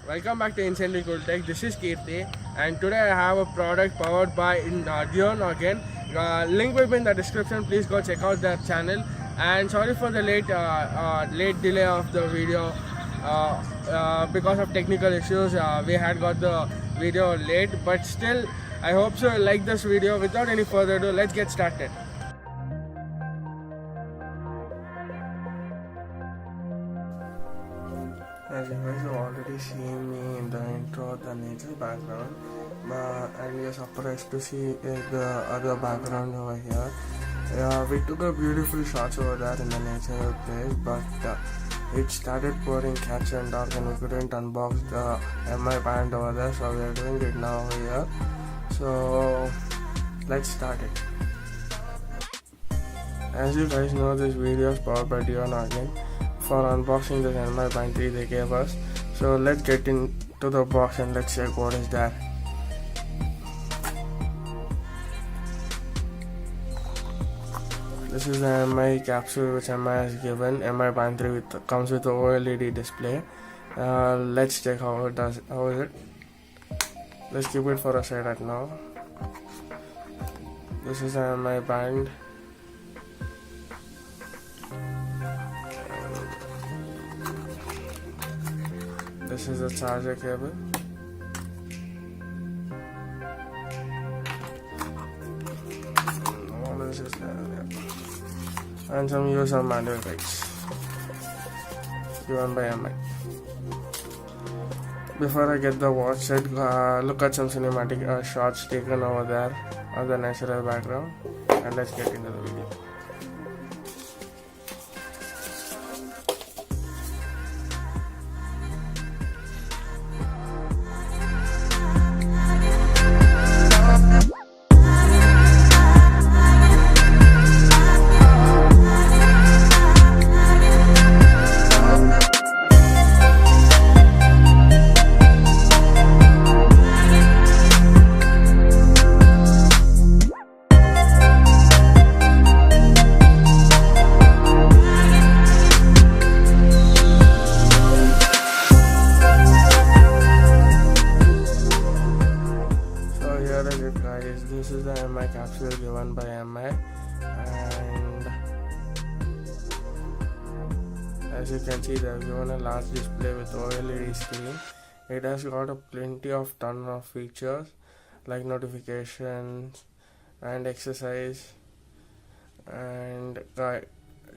Welcome back to NOGGIN. This is Kirti, and today I have a product powered by NOGGIN. Link will be in the description. Please go check out their channel. And sorry for the late delay of the video because of technical issues. We had got the video late, but still, I hope so. Like this video. Without any further ado, let's get started. As you guys have already seen me in the intro, the nature background, and you're surprised to see the other background over here. We took a beautiful shots over there in the nature place, but it started pouring cats and dogs, and we couldn't unbox the MI band over there, so we are doing it now over here. So let's start it. As you guys know, this video is powered by NOGGIN for unboxing this NMI band 3 they gave us. So let's get into the box and let's check what is there. This is the MI capsule which MI has given. MI band 3 comes with the OLED display. Let's check how is it. Let's keep it for a side right now. This is the MI band. This is the charger cable. All this is there, yeah. And some user manual guides given by MI. Before I get the watch set, look at some cinematic shots taken over there on the natural background, and let's get into the video. Guys, this is the MI capsule given by MI, and as you can see, they have given a large display with OLED screen. It has got a plenty of ton of features like notifications and exercise, and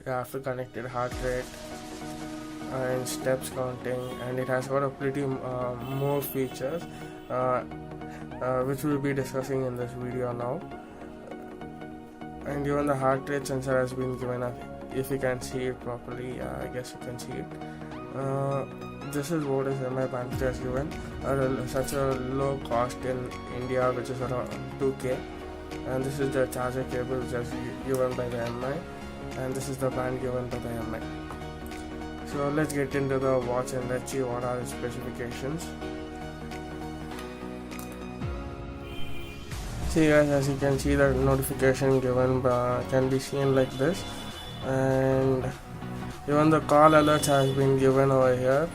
after connected heart rate and steps counting, and it has got a pretty more features which we'll be discussing in this video now. And even the heart rate sensor has been given up. If you can see it properly, I guess you can see it. This is what is MI band has given such a low cost in India, which is around 2K. And this is the charger cable which is given by the MI, and this is the band given by the MI. So let's get into the watch and let's see what are the specifications. See guys, as you can see, the notification given can be seen like this, and even the call alerts has been given over here.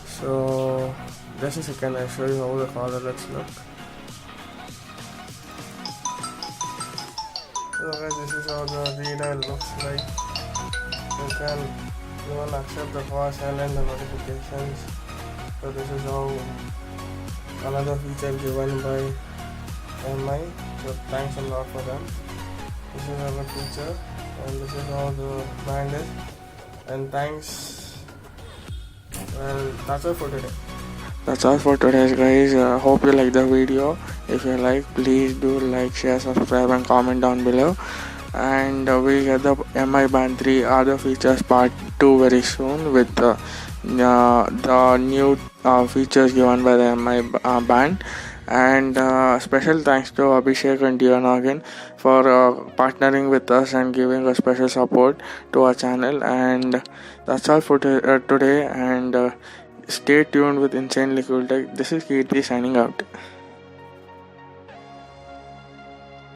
So just a second, I'll show you how the call alerts look. So guys, this is how the reader looks like. You can even accept the call, silent the notifications. So this is how another feature given by MI, so thanks a lot for them. This is a good feature, and this is how the band is, and thanks. Well, that's all for today. That's all for today, guys. Hope you like the video. If you like, please do like, share, subscribe, and comment down below. And we'll get the MI band 3 other features part 2 very soon with the new features given by the MI band. And special thanks to Abhishek and NOGGIN for partnering with us and giving a special support to our channel. And that's all for today, and stay tuned with Insanely Cool Tech. This is Kirti signing out.